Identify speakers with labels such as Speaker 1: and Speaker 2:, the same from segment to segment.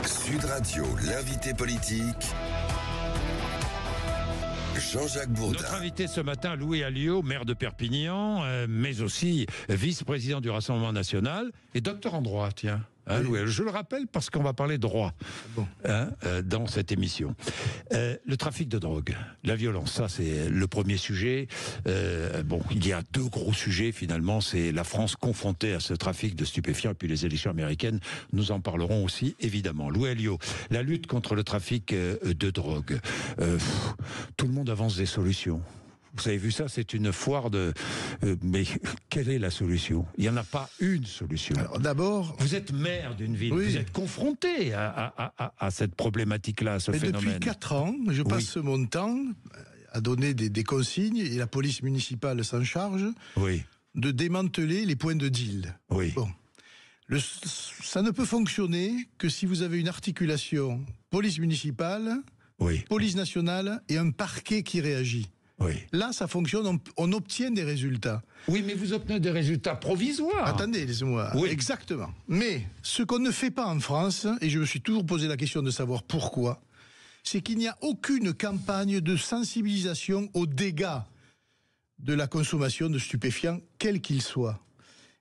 Speaker 1: Sud Radio, l'invité politique, Jean-Jacques Bourdin.
Speaker 2: Notre invité ce matin, Louis Alliot, maire de Perpignan, mais aussi vice-président du Rassemblement national et docteur en droit, tiens. Hein, oui. Je le rappelle parce qu'on va parler droit dans cette émission. Le trafic de drogue, la violence, ça c'est le premier sujet. Il y a deux gros sujets finalement. C'est la France confrontée à ce trafic de stupéfiants et puis les élections américaines. Nous en parlerons aussi évidemment. Louis Alliot, la lutte contre le trafic de drogue. Tout le monde avance des solutions. Vous avez vu ça, c'est une foire de... mais quelle est la solution? Il n'y en a pas une solution.
Speaker 3: Alors d'abord...
Speaker 2: Vous êtes maire d'une ville, vous êtes confronté à cette problématique-là, à ce phénomène.
Speaker 3: Depuis 4 ans, je passe mon temps à donner des consignes, et la police municipale s'en charge, de démanteler les points de deal. Bon. Ça ne peut fonctionner que si vous avez une articulation police municipale, police nationale et un parquet qui réagit. Là, ça fonctionne, on obtient des résultats.
Speaker 2: Oui, mais vous obtenez des résultats provisoires.
Speaker 3: Attendez, laissez-moi. Exactement. Mais ce qu'on ne fait pas en France, et je me suis toujours posé la question de savoir pourquoi, c'est qu'il n'y a aucune campagne de sensibilisation aux dégâts de la consommation de stupéfiants, quels qu'ils soient.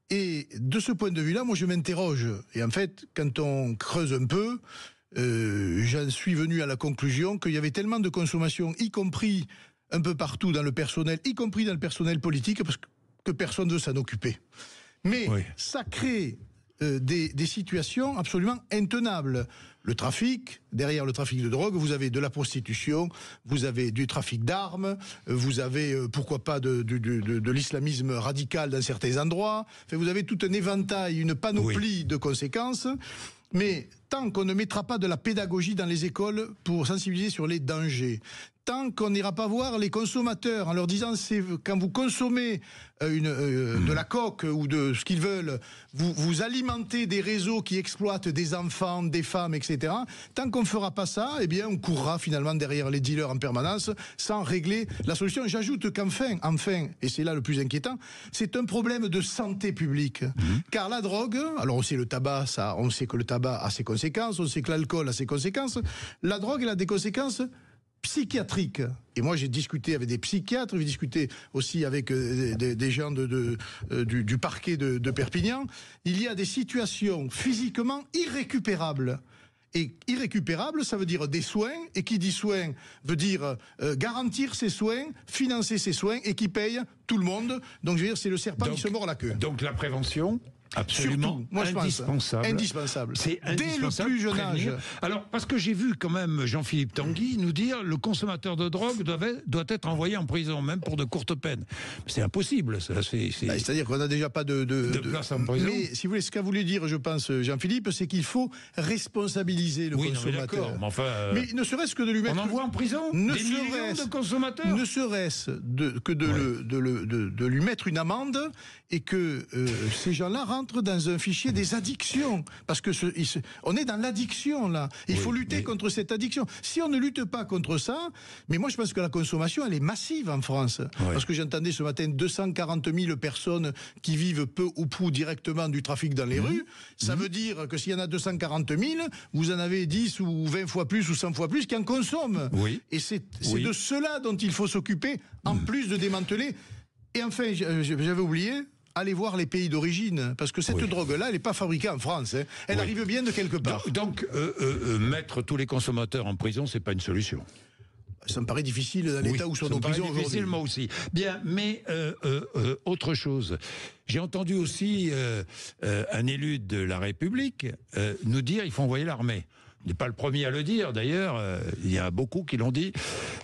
Speaker 3: Et de ce point de vue-là, moi je m'interroge. Et en fait, quand on creuse un peu, j'en suis venu à la conclusion qu'il y avait tellement de consommation, y compris un peu partout dans le personnel, y compris dans le personnel politique, parce que personne ne veut s'en occuper. Mais ça crée des situations absolument intenables. Le trafic, derrière le trafic de drogue, vous avez de la prostitution, vous avez du trafic d'armes, vous avez, pourquoi pas, de l'islamisme radical dans certains endroits. Enfin, vous avez tout un éventail, une panoplie de conséquences. Mais tant qu'on ne mettra pas de la pédagogie dans les écoles pour sensibiliser sur les dangers, tant qu'on n'ira pas voir les consommateurs en leur disant quand vous consommez de la coke ou de ce qu'ils veulent, vous alimentez des réseaux qui exploitent des enfants, des femmes, etc. Tant qu'on ne fera pas ça, eh bien on courra finalement derrière les dealers en permanence sans régler la solution. J'ajoute qu'enfin, et c'est là le plus inquiétant, c'est un problème de santé publique. Car la drogue, alors on sait le tabac, ça, on sait que le tabac a ses conséquences, on sait que l'alcool a ses conséquences. La drogue, elle a des conséquences psychiatrique. Et moi, j'ai discuté avec des psychiatres, j'ai discuté aussi avec des gens du parquet de Perpignan. Il y a des situations physiquement irrécupérables. Et irrécupérable, ça veut dire des soins, et qui dit soins veut dire garantir ces soins, financer ces soins, et qui paye tout le monde. Donc je veux dire, c'est le serpent qui se mord la queue.
Speaker 2: Donc la prévention, absolument.
Speaker 3: Surtout, moi,
Speaker 2: indispensable.
Speaker 3: Indispensable.
Speaker 2: C'est indispensable.
Speaker 3: Dès le plus jeune âge.
Speaker 2: Alors, parce que j'ai vu quand même Jean-Philippe Tanguy nous dire le consommateur de drogue doit être envoyé en prison, même pour de courtes peines. C'est impossible. Ça,
Speaker 3: c'est-à-dire qu'on n'a déjà pas de
Speaker 2: place en prison.
Speaker 3: Mais si vous voulez, ce qu'a voulu dire, je pense, Jean-Philippe, c'est qu'il faut responsabiliser le consommateur.
Speaker 2: Mais
Speaker 3: ne serait-ce que de lui mettre...
Speaker 2: On envoie en prison des millions de consommateurs.
Speaker 3: Ne serait-ce que de lui mettre une amende et que ces gens-là rentrent dans un fichier des addictions. Parce que on est dans l'addiction, là. Il faut lutter contre cette addiction. Si on ne lutte pas contre ça, mais moi je pense que la consommation, elle est massive en France. Parce que j'entendais ce matin 240 000 personnes qui vivent peu ou prou directement du trafic dans les rues. Ça veut dire que s'il y en a 240 000, vous en avez 10 ou 20 fois plus ou 100 fois plus qui en consomment. Et c'est de cela dont il faut s'occuper, en plus de démanteler. Et enfin, j'avais oublié, allez voir les pays d'origine, parce que cette drogue-là, elle n'est pas fabriquée en France. Elle arrive bien de quelque part.
Speaker 2: Donc mettre tous les consommateurs en prison, c'est pas une solution.
Speaker 3: Ça me paraît difficile dans l'état où sont nos prisons aujourd'hui.
Speaker 2: Difficile, moi aussi. Bien, mais autre chose. J'ai entendu aussi un élu de la République nous dire il faut envoyer l'armée. Il n'est pas le premier à le dire, d'ailleurs. Il y a beaucoup qui l'ont dit.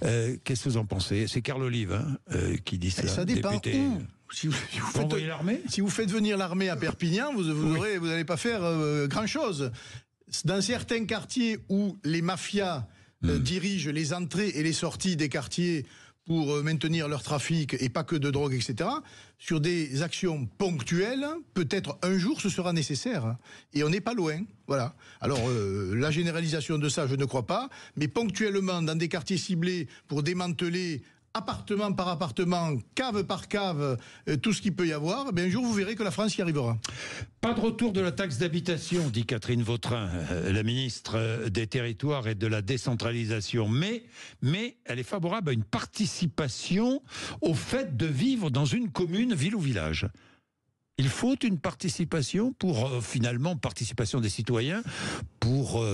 Speaker 2: Qu'est-ce que vous en pensez? C'est Carl Olive qui dit ça.
Speaker 3: Ça dépend
Speaker 2: député.
Speaker 3: où. Si vous faites venir l'armée à Perpignan, vous n'allez pas faire grand-chose. Dans certains quartiers où les mafias dirigent les entrées et les sorties des quartiers pour maintenir leur trafic, et pas que de drogue, etc., sur des actions ponctuelles, peut-être un jour ce sera nécessaire. Et on n'est pas loin. Voilà. Alors, la généralisation de ça, je ne crois pas, mais ponctuellement, dans des quartiers ciblés, pour démanteler appartement par appartement, cave par cave, tout ce qu'il peut y avoir, un jour vous verrez que la France y arrivera.
Speaker 2: Pas de retour de la taxe d'habitation, dit Catherine Vautrin, la ministre des Territoires et de la décentralisation. Mais elle est favorable à une participation au fait de vivre dans une commune, ville ou village. Il faut une participation pour, finalement, participation des citoyens pour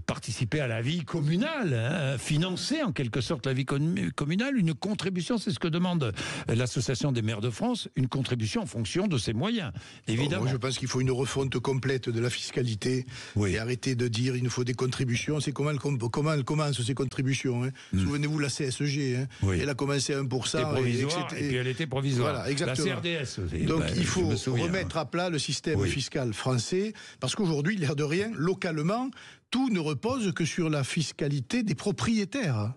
Speaker 2: participer à la vie communale, financer en quelque sorte la vie communale, une contribution, c'est ce que demande l'Association des maires de France, une contribution en fonction de ses moyens, évidemment.
Speaker 3: Moi, je pense qu'il faut une refonte complète de la fiscalité et arrêter de dire il nous faut des contributions. C'est comment elles commencent ces contributions. Souvenez-vous la CSG, elle a commencé à 1%.
Speaker 2: Et puis elle était provisoire.
Speaker 3: Voilà, exactement.
Speaker 2: La CRDS aussi.
Speaker 3: Donc il faut remettre à plat le système fiscal français, parce qu'aujourd'hui, l'air de rien, localement, tout ne repose que sur la fiscalité des propriétaires.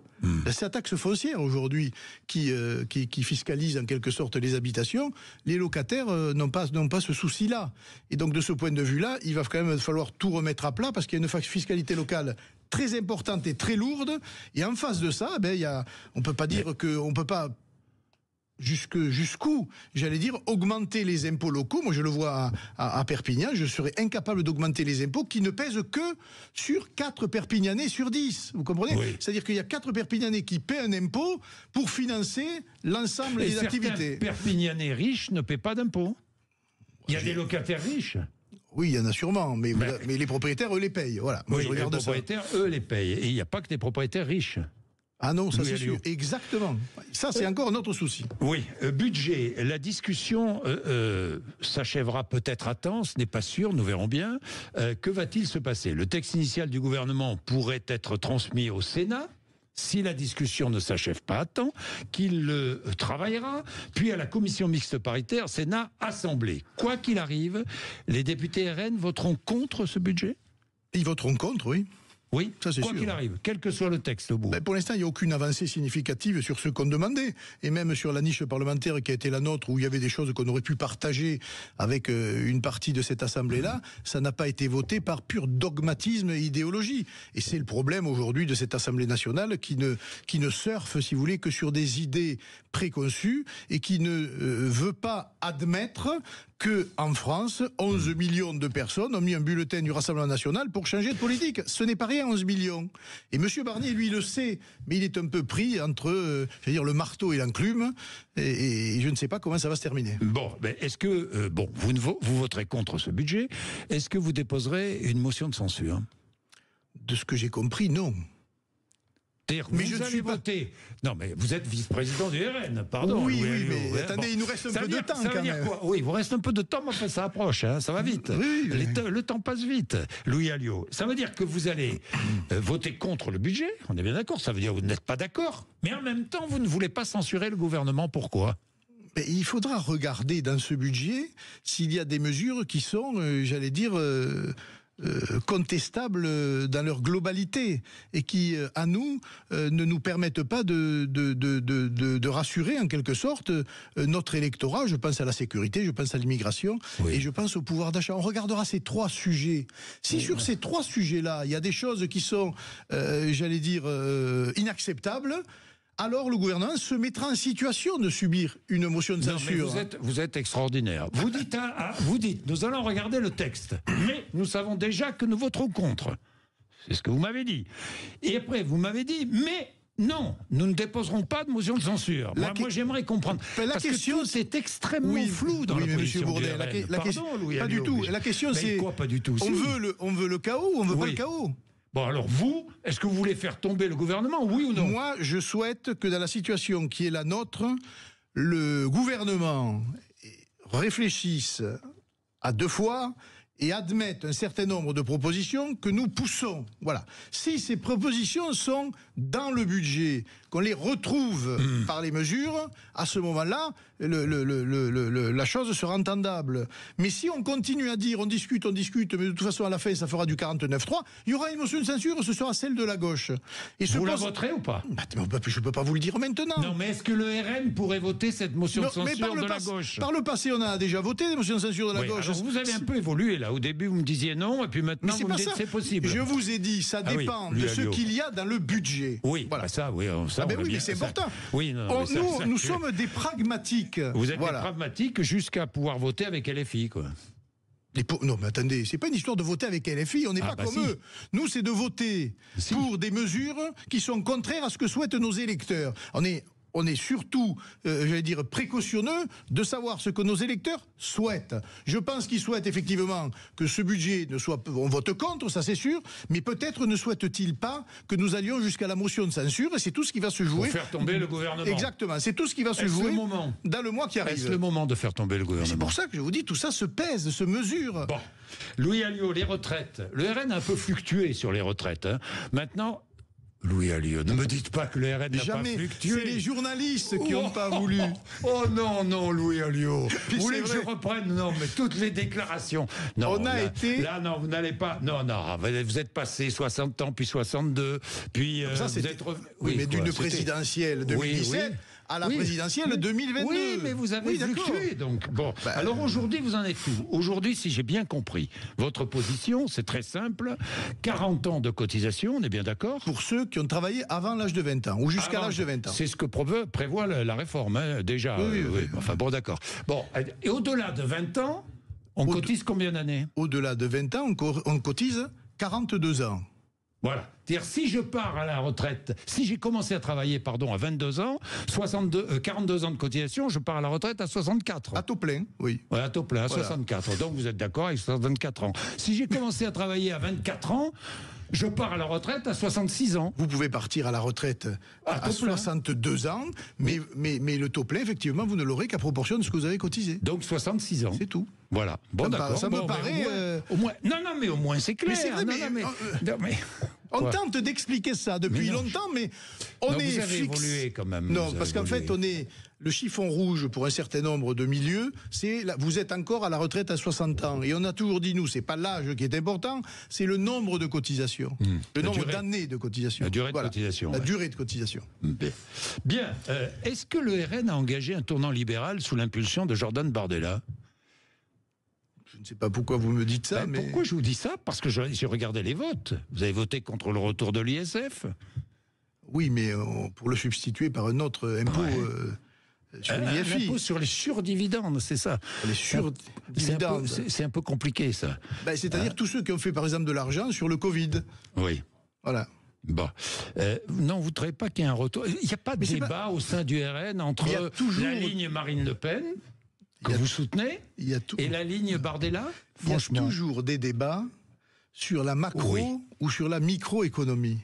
Speaker 3: C'est la taxe foncière aujourd'hui qui fiscalise en quelque sorte les habitations. Les locataires n'ont pas ce souci-là. Et donc de ce point de vue-là, il va quand même falloir tout remettre à plat, parce qu'il y a une fiscalité locale très importante et très lourde. Et en face de ça, on peut pas dire qu'on peut pas jusqu'où, j'allais dire, augmenter les impôts locaux. Moi, je le vois à Perpignan, je serais incapable d'augmenter les impôts qui ne pèsent que sur 4 Perpignanais sur 10. Vous comprenez ? C'est-à-dire qu'il y a 4 Perpignanais qui paient un impôt pour financer l'ensemble des activités.
Speaker 2: Perpignanais riches ne paient pas d'impôts. Il y a des locataires riches.
Speaker 3: Oui, il y en a sûrement, mais les propriétaires, eux, les payent. Voilà. Moi, je regarde
Speaker 2: les propriétaires, eux, les payent. Et il n'y a pas que des propriétaires riches.
Speaker 3: Ah non, ça c'est sûr. Exactement. Ça, c'est encore notre souci.
Speaker 2: Oui, budget. La discussion s'achèvera peut-être à temps, ce n'est pas sûr, nous verrons bien. Que va-t-il se passer ? Le texte initial du gouvernement pourrait être transmis au Sénat, si la discussion ne s'achève pas à temps, qu'il le travaillera, puis à la commission mixte paritaire, Sénat-Assemblée. Quoi qu'il arrive, les députés RN voteront contre ce budget ?
Speaker 3: Ils voteront contre, oui.
Speaker 2: Oui, ça c'est sûr. Quoi qu'il arrive, quel que soit le texte au bout.
Speaker 3: Pour l'instant, il n'y a aucune avancée significative sur ce qu'on demandait. Et même sur la niche parlementaire qui a été la nôtre, où il y avait des choses qu'on aurait pu partager avec une partie de cette Assemblée-là, ça n'a pas été voté par pur dogmatisme et idéologie. Et c'est le problème aujourd'hui de cette Assemblée nationale qui ne surfe, si vous voulez, que sur des idées préconçues et qui ne veut pas admettre que en France, 11 millions de personnes ont mis un bulletin du Rassemblement national pour changer de politique. Ce n'est pas rien, 11 millions. Et M. Barnier, lui, le sait, mais il est un peu pris entre le marteau et l'enclume, et je ne sais pas comment ça va se terminer. Bon,
Speaker 2: mais est-ce que, vous voterez contre ce budget, est-ce que vous déposerez une motion de censure ?
Speaker 3: De ce que j'ai compris, non.
Speaker 2: Mais je suis voté. Non, mais vous êtes vice-président du RN, pardon.
Speaker 3: Oui, mais attendez, il nous reste un peu de temps quand même.
Speaker 2: Quoi ? Oui, il vous reste un peu de temps, mais ça approche, ça va vite. Le temps passe vite, Louis Alliot. Ça veut dire que vous allez voter contre le budget, on est bien d'accord, ça veut dire que vous n'êtes pas d'accord, mais en même temps, vous ne voulez pas censurer le gouvernement, pourquoi ?
Speaker 3: Mais il faudra regarder dans ce budget s'il y a des mesures qui sont, contestables dans leur globalité et qui, à nous, ne nous permettent pas de rassurer en quelque sorte notre électorat. Je pense à la sécurité, je pense à l'immigration et je pense au pouvoir d'achat. On regardera ces 3 sujets. Si sur ces 3 sujets-là, il y a des choses qui sont, inacceptables, alors le gouvernement se mettra en situation de subir une motion de censure.
Speaker 2: Non, mais vous êtes extraordinaire. Vous dites, nous allons regarder le texte, mais nous savons déjà que nous voterons contre. C'est ce que vous m'avez dit. Et après, vous m'avez dit, mais non, nous ne déposerons pas de motion de censure. Moi, j'aimerais comprendre. Parce que tout c'est extrêmement flou dans la position du RN.
Speaker 3: Pas du tout. La question, c'est...
Speaker 2: Quoi, pas du tout ?
Speaker 3: On veut le chaos ou on veut pas le chaos ?
Speaker 2: Bon, alors est-ce que vous voulez faire tomber le gouvernement, oui ou non ?
Speaker 3: Moi, je souhaite que dans la situation qui est la nôtre, le gouvernement réfléchisse à 2 fois et admette un certain nombre de propositions que nous poussons. Voilà. Si ces propositions sont dans le budget, qu'on les retrouve par les mesures, à ce moment-là, la chose sera entendable. Mais si on continue à dire, on discute, mais de toute façon, à la fin, ça fera du 49.3, il y aura une motion de censure, ce sera celle de la gauche. Et
Speaker 2: vous la voterez ou pas ?
Speaker 3: Je ne peux pas vous le dire maintenant.
Speaker 2: Non, mais est-ce que le RN pourrait voter cette motion de censure de la gauche ?
Speaker 3: Par le passé, on a déjà voté des motions de censure de la gauche.
Speaker 2: Alors vous avez un peu évolué, là. Au début, vous me disiez non, et puis maintenant, vous me dites c'est possible.
Speaker 3: Je vous ai dit, ça dépend de ce qu'il y a dans le budget.
Speaker 2: Oui, voilà. Ça, Ça,
Speaker 3: Ah ben
Speaker 2: on l'a
Speaker 3: oui,
Speaker 2: bien-
Speaker 3: mais c'est
Speaker 2: ça-
Speaker 3: important.
Speaker 2: Oui, non, mais ça-
Speaker 3: Nous sommes des pragmatiques.
Speaker 2: Vous êtes
Speaker 3: Voilà.
Speaker 2: des pragmatiques jusqu'à pouvoir voter avec LFI, quoi.
Speaker 3: Non, mais attendez, c'est pas une histoire de voter avec LFI, on n'est pas comme
Speaker 2: si.
Speaker 3: eux. Nous, c'est de voter
Speaker 2: Si.
Speaker 3: pour des mesures qui sont contraires à ce que souhaitent nos électeurs. On est surtout, j'allais dire, précautionneux de savoir ce que nos électeurs souhaitent. Je pense qu'ils souhaitent effectivement que ce budget ne soit... On vote contre, ça c'est sûr, mais peut-être ne souhaitent-ils pas que nous allions jusqu'à la motion de censure, et c'est tout ce qui va se jouer...
Speaker 2: Pour faire tomber le gouvernement.
Speaker 3: Exactement, c'est tout ce qui va se
Speaker 2: Est-ce
Speaker 3: jouer
Speaker 2: le moment
Speaker 3: dans le mois qui arrive.
Speaker 2: Est-ce le moment de faire tomber le gouvernement?
Speaker 3: C'est pour ça que je vous dis, tout ça se pèse, se mesure.
Speaker 2: Bon, Louis Alliot, les retraites. Le RN a un peu fluctué sur les retraites. Hein. Maintenant, Louis Alliot, ne me dites pas que le RN n'a pas
Speaker 3: Jamais.
Speaker 2: fluctué.
Speaker 3: C'est les journalistes qui n'ont pas voulu.
Speaker 2: Oh non, non, Louis Alliot.
Speaker 3: Puis
Speaker 2: Vous voulez
Speaker 3: c'est
Speaker 2: que
Speaker 3: vrai.
Speaker 2: je reprenne? Non, mais toutes les déclarations. Non,
Speaker 3: On a
Speaker 2: là,
Speaker 3: été-
Speaker 2: Là, non, vous n'allez pas. Non, non, vous êtes passé 60 ans, puis 62, puis
Speaker 3: Ça,
Speaker 2: vous
Speaker 3: c'était-
Speaker 2: êtes revenu.
Speaker 3: Oui, mais
Speaker 2: quoi,
Speaker 3: d'une
Speaker 2: c'était-
Speaker 3: présidentielle 2017
Speaker 2: Oui.
Speaker 3: à la
Speaker 2: Oui.
Speaker 3: présidentielle 2022.
Speaker 2: Oui, mais vous avez
Speaker 3: Oui, d'accord.
Speaker 2: fluctué, donc. Bon, alors aujourd'hui, vous en êtes où? Aujourd'hui, si j'ai bien compris, votre position, c'est très simple. 40 ans de cotisation, on est bien d'accord?
Speaker 3: Pour ceux qui ont travaillé avant l'âge de 20 ans, ou jusqu'à
Speaker 2: Avant,
Speaker 3: l'âge de 20 ans.
Speaker 2: C'est ce que prévoit la réforme, hein, déjà.
Speaker 3: Oui.
Speaker 2: Enfin bon, d'accord. Bon, et au-delà de 20 ans, on cotise combien d'années?
Speaker 3: Au-delà de 20 ans, on cotise 42 ans.
Speaker 2: Voilà. C'est-à-dire, si je pars à la retraite, si j'ai commencé à travailler, à 22 ans, 42 ans de cotisation, je pars à la retraite à 64.
Speaker 3: À taux plein, oui.
Speaker 2: Ouais, à taux plein, à
Speaker 3: Voilà.
Speaker 2: 64. Donc vous êtes d'accord avec 64 ans. Si j'ai commencé à travailler à 24 ans, je pars à la retraite à 66 ans.
Speaker 3: Vous pouvez partir à la retraite à
Speaker 2: taux plein.
Speaker 3: 62 ans, mais le taux plein, effectivement, vous ne l'aurez qu'à proportion de ce que vous avez cotisé.
Speaker 2: Donc 66 ans.
Speaker 3: C'est tout.
Speaker 2: Voilà. Bon, d'accord.
Speaker 3: Ça me
Speaker 2: Bon,
Speaker 3: paraît,
Speaker 2: au moins, non, mais au moins c'est clair.
Speaker 3: Mais c'est vrai,
Speaker 2: Non,
Speaker 3: mais,
Speaker 2: non, mais
Speaker 3: On
Speaker 2: Quoi?
Speaker 3: tente d'expliquer ça depuis
Speaker 2: Mais non.
Speaker 3: longtemps, mais on
Speaker 2: Non,
Speaker 3: est
Speaker 2: vous avez
Speaker 3: fixe.
Speaker 2: évolué quand même.
Speaker 3: Non,
Speaker 2: Vous
Speaker 3: parce
Speaker 2: avez
Speaker 3: qu'en fait,
Speaker 2: évolué.
Speaker 3: le chiffon rouge pour un certain nombre de milieux, vous êtes encore à la retraite à 60 ans. Et on a toujours dit, nous, c'est pas l'âge qui est important, c'est le nombre de cotisations. Le
Speaker 2: La
Speaker 3: nombre
Speaker 2: durée.
Speaker 3: d'années de cotisation.
Speaker 2: La durée de
Speaker 3: Voilà.
Speaker 2: cotisation.
Speaker 3: La
Speaker 2: ouais.
Speaker 3: durée de cotisation.
Speaker 2: Bien. Est-ce que le RN a engagé un tournant libéral sous l'impulsion de Jordan Bardella?
Speaker 3: Je ne sais pas pourquoi vous me dites ça,
Speaker 2: Ben,
Speaker 3: mais...
Speaker 2: Pourquoi je vous dis ça? Parce que j'ai regardé les votes. Vous avez voté contre le retour de l'ISF.
Speaker 3: Oui, mais pour le substituer par un autre impôt sur l'IFI.
Speaker 2: L'impôt sur les surdividendes, c'est ça.
Speaker 3: Les
Speaker 2: C'est un peu-
Speaker 3: surdividendes.
Speaker 2: C'est un peu compliqué, ça.
Speaker 3: Ben, c'est-à-dire tous ceux qui ont fait, par exemple, de l'argent sur le Covid.
Speaker 2: Oui.
Speaker 3: Voilà.
Speaker 2: Bon. Non, vous ne trouvez pas qu'il y a un retour? Il n'y a pas de
Speaker 3: Mais c'est
Speaker 2: débat au sein du RN entre
Speaker 3: Il y a toujours-
Speaker 2: la ligne Marine Le Pen, que
Speaker 3: Il y a-
Speaker 2: vous soutenez,
Speaker 3: Il y a, tout-
Speaker 2: et la ligne Bardella?
Speaker 3: il y a
Speaker 2: Franchement.
Speaker 3: toujours des débats sur la macro
Speaker 2: Oui.
Speaker 3: ou sur la microéconomie.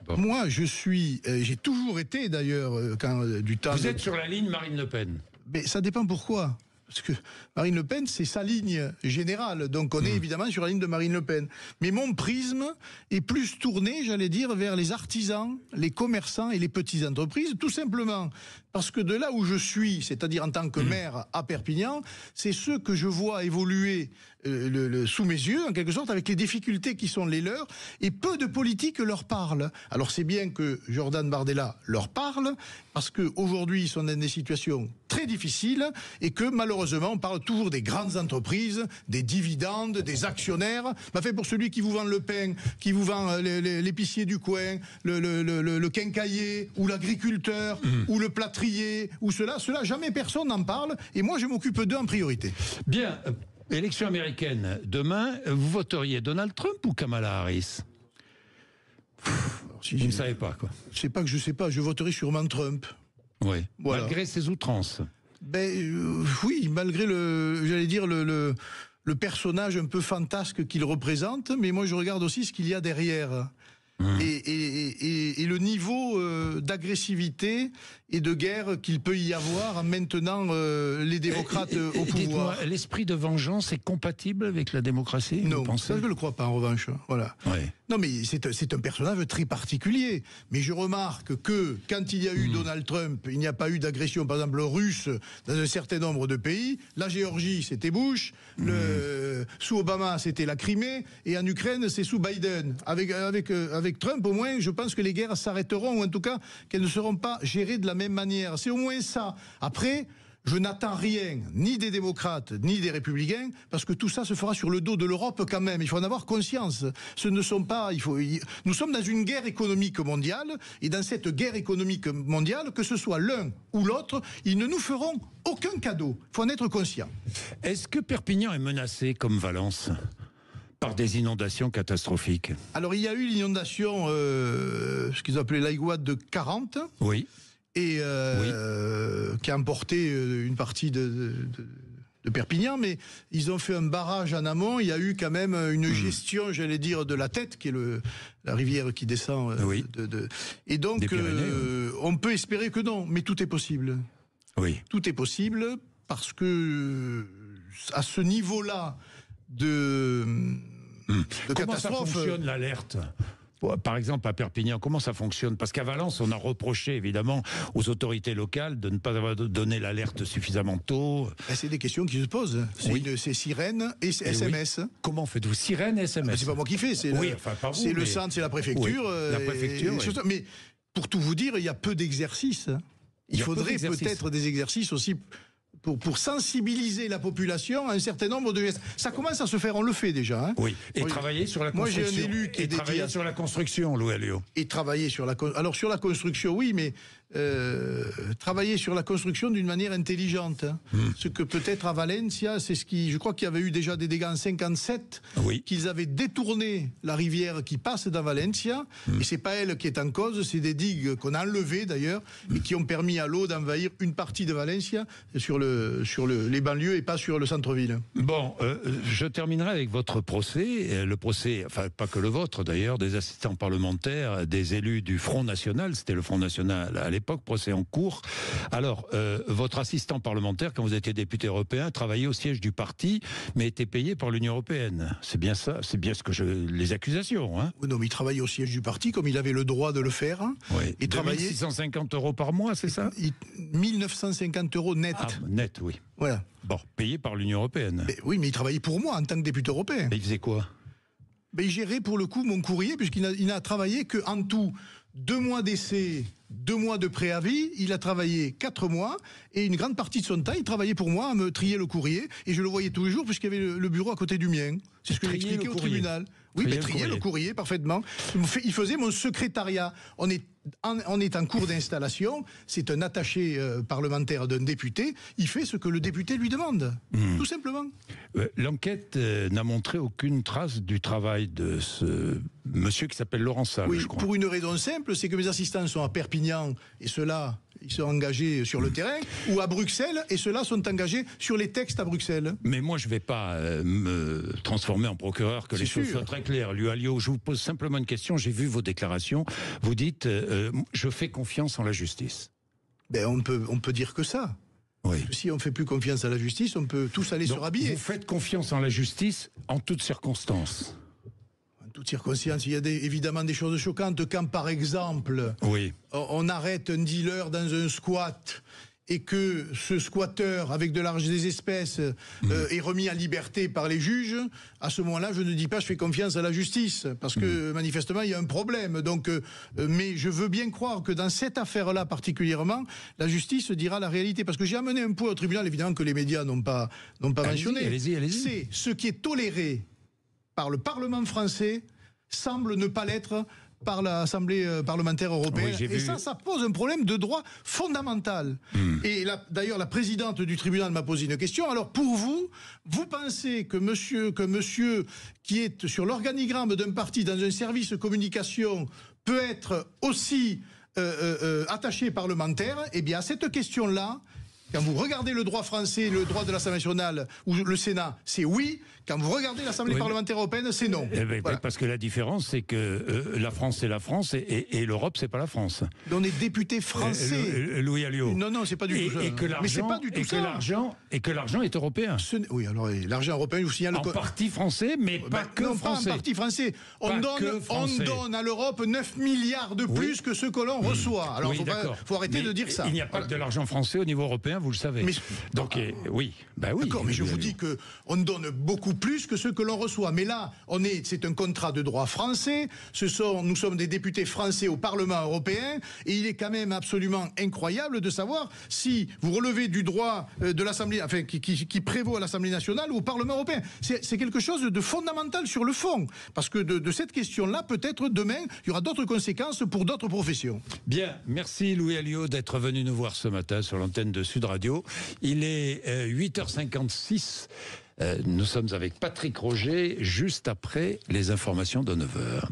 Speaker 2: Bon.
Speaker 3: Moi, j'ai toujours été d'ailleurs, du temps...
Speaker 2: Vous êtes sur la ligne Marine Le Pen.
Speaker 3: Mais ça dépend pourquoi. Parce que Marine Le Pen, c'est sa ligne générale. Donc on est évidemment sur la ligne de Marine Le Pen. Mais mon prisme est plus tourné, j'allais dire, vers les artisans, les commerçants et les petites entreprises, tout simplement parce que de là où je suis, c'est-à-dire en tant que maire à Perpignan, c'est ceux que je vois évoluer sous mes yeux, en quelque sorte, avec les difficultés qui sont les leurs, et peu de politiques leur parlent. Alors c'est bien que Jordan Bardella leur parle, parce qu'aujourd'hui ils sont dans des situations très difficiles, et que malheureusement on parle toujours des grandes entreprises, des dividendes, des actionnaires. Mais fait pour celui qui vous vend le pain, qui vous vend l'épicier du coin, le quincaillier, ou l'agriculteur, ou le plâtrier, ou cela, jamais personne n'en parle, et moi je m'occupe d'eux en priorité.
Speaker 2: Bien. Élection américaine. Demain, vous voteriez Donald Trump ou Kamala Harris?
Speaker 3: Alors, si
Speaker 2: Vous ne
Speaker 3: je
Speaker 2: savez pas, quoi.
Speaker 3: sais pas que je sais pas, je voterai sûrement Trump.
Speaker 2: Oui.
Speaker 3: Voilà.
Speaker 2: Malgré ses outrances.
Speaker 3: Oui, malgré le personnage un peu fantasque qu'il représente, mais moi je regarde aussi ce qu'il y a derrière. Et le niveau d'agressivité et de guerre qu'il peut y avoir en maintenant les démocrates au pouvoir.
Speaker 2: Dites-moi, l'esprit de vengeance est compatible avec la démocratie? vous
Speaker 3: Non,
Speaker 2: pensez?
Speaker 3: ça je ne le crois pas en revanche. Voilà.
Speaker 2: Ouais.
Speaker 3: Non, mais c'est un personnage très particulier. Mais je remarque que quand il y a eu Donald Trump, il n'y a pas eu d'agression, par exemple, russe dans un certain nombre de pays. La Géorgie, c'était Bush. Sous Obama, c'était la Crimée. Et en Ukraine, c'est sous Biden. Avec Trump, au moins, je pense que les guerres s'arrêteront, ou en tout cas, qu'elles ne seront pas gérées de la même manière. C'est au moins ça. Après, Je n'attends rien, ni des démocrates, ni des républicains, parce que tout ça se fera sur le dos de l'Europe quand même. Il faut en avoir conscience. Ce ne sont pas, nous sommes dans une guerre économique mondiale, et dans cette guerre économique mondiale, que ce soit l'un ou l'autre, ils ne nous feront aucun cadeau. Il faut en être conscient.
Speaker 2: Est-ce que Perpignan est menacé, comme Valence, par des inondations catastrophiques?
Speaker 3: Alors, il y a eu l'inondation, ce qu'ils appelaient l'Aiguade de 40.
Speaker 2: Oui.
Speaker 3: Et qui a emporté une partie de Perpignan, mais ils ont fait un barrage en amont. Il y a eu quand même une gestion, j'allais dire, de la Tête, qui est la rivière qui descend. Et donc, on peut espérer que non, mais tout est possible.
Speaker 2: Oui.
Speaker 3: Tout est possible parce que à ce niveau-là de
Speaker 2: Comment
Speaker 3: catastrophe.
Speaker 2: ça fonctionne l'alerte ? Par exemple, à Perpignan, comment ça fonctionne? Parce qu'à Valence, on a reproché évidemment aux autorités locales de ne pas avoir donné l'alerte suffisamment tôt.
Speaker 3: C'est des questions qui se posent. C'est sirène et SMS.
Speaker 2: Oui. Comment faites-vous? Sirène et SMS?
Speaker 3: C'est pas moi qui fais, c'est le centre, c'est la préfecture.
Speaker 2: Oui, la préfecture.
Speaker 3: Mais pour tout vous dire, il y a peu d'exercices. Il faudrait peut-être des exercices aussi pour sensibiliser la population à un certain nombre de gestes. Ça commence à se faire, on le fait déjà. Hein.
Speaker 2: Oui, et travailler sur la construction.
Speaker 3: Moi j'ai un élu qui est
Speaker 2: travailler sur la construction, Louis Alliot.
Speaker 3: Et travailler sur la construction, oui, mais travailler sur la construction d'une manière intelligente. Hein. Ce que peut-être à Valencia, c'est je crois qu'il y avait eu déjà des dégâts en 57, qu'ils avaient détourné la rivière qui passe dans Valencia, et c'est pas elle qui est en cause, c'est des digues qu'on a enlevées d'ailleurs, et qui ont permis à l'eau d'envahir une partie de Valencia sur les banlieues et pas sur le centre-ville.
Speaker 2: Bon, je terminerai avec votre procès, le procès, enfin pas que le vôtre d'ailleurs, des assistants parlementaires, des élus du Front National, c'était le Front National à l'époque, procès en cours. Alors, votre assistant parlementaire, quand vous étiez député européen, travaillait au siège du parti, mais était payé par l'Union européenne. C'est bien ça, c'est bien les accusations. Hein.
Speaker 3: Non, mais il travaillait au siège du parti, comme il avait le droit de le faire. Hein.
Speaker 2: Oui. Et 650 € par mois, c'est ça?
Speaker 3: 1950 € net.
Speaker 2: Ah, net, oui.
Speaker 3: Voilà.
Speaker 2: Bon, payé par l'Union européenne.
Speaker 3: Oui, mais il travaillait pour moi en tant que député européen.
Speaker 2: Mais il faisait quoi?
Speaker 3: Il gérait pour le coup mon courrier, puisqu'il n'a travaillé qu'en tout 2 mois d'essai, 2 mois de préavis. Il a travaillé 4 mois, et une grande partie de son temps, il travaillait pour moi à me trier le courrier, et je le voyais tous les jours, puisqu'il y avait le bureau à côté du mien. C'est ce que j'expliquais au tribunal. Oui, mais trier le courrier, parfaitement. Il faisait mon secrétariat. On est en cours d'installation, c'est un attaché parlementaire d'un député, il fait ce que le député lui demande, tout simplement.
Speaker 2: L'enquête n'a montré aucune trace du travail de ce monsieur qui s'appelle Laurent Sall, je crois.
Speaker 3: Pour une raison simple, c'est que mes assistants sont à Perpignan, et ceux-là, ils sont engagés sur le terrain, ou à Bruxelles, et ceux-là sont engagés sur les textes à Bruxelles.
Speaker 2: Mais moi, je ne vais pas me transformer en procureur, que les choses soient très claires. Louis Alliot, je vous pose simplement une question, j'ai vu vos déclarations, vous dites je fais confiance en la justice.
Speaker 3: On peut dire que ça.
Speaker 2: Oui.
Speaker 3: Si on ne fait plus confiance à la justice, on peut tous aller se rhabiller.
Speaker 2: Vous faites confiance en la justice en toutes circonstances?
Speaker 3: En toutes circonstances, il y a évidemment des choses choquantes. Quand par exemple, on arrête un dealer dans un squat, et que ce squatteur, avec de l'argent des espèces, est remis en liberté par les juges, à ce moment-là, je ne dis pas je fais confiance à la justice, parce que manifestement, il y a un problème. Donc, mais je veux bien croire que dans cette affaire-là particulièrement, la justice dira la réalité. Parce que j'ai amené un point au tribunal, évidemment, que les médias n'ont pas mentionné.
Speaker 2: Allez-y.
Speaker 3: C'est ce qui est toléré par le Parlement français semble ne pas l'être par l'Assemblée parlementaire européenne. Et ça pose un problème de droit fondamental. Et d'ailleurs, la présidente du tribunal m'a posé une question. Alors, pour vous, vous pensez que monsieur qui est sur l'organigramme d'un parti dans un service communication peut être aussi attaché parlementaire? Eh bien, à cette question-là, quand vous regardez le droit français, le droit de l'Assemblée nationale ou le Sénat, c'est oui. Quand vous regardez l'Assemblée parlementaire européenne, c'est non.
Speaker 2: Voilà. Parce que la différence, c'est que la France, c'est la France et l'Europe, c'est pas la France.
Speaker 3: On est député français.
Speaker 2: Louis Alliot.
Speaker 3: Non, c'est pas du tout ça.
Speaker 2: Mais c'est pas du tout ça. Et que l'argent est européen.
Speaker 3: Oui, alors l'argent européen, je vous signale...
Speaker 2: En partie français, mais pas que français.
Speaker 3: Pas en partie français. On donne à l'Europe 9 milliards de plus que ce que l'on reçoit. Alors, il faut arrêter de dire ça.
Speaker 2: Il n'y a pas que de l'argent français au niveau européen, vous le savez. Donc, oui.
Speaker 3: D'accord, mais je vous dis qu'on donne beaucoup plus que ceux que l'on reçoit. Mais là, c'est un contrat de droit français, nous sommes des députés français au Parlement européen, et il est quand même absolument incroyable de savoir si vous relevez du droit de l'Assemblée, enfin, qui prévaut à l'Assemblée nationale ou au Parlement européen. C'est quelque chose de fondamental sur le fond, parce que de cette question-là, peut-être demain, il y aura d'autres conséquences pour d'autres professions.
Speaker 2: Bien, merci Louis Alliot d'être venu nous voir ce matin sur l'antenne de Sud Radio. Il est 8h56. Nous sommes avec Patrick Roger, juste après les informations de 9h.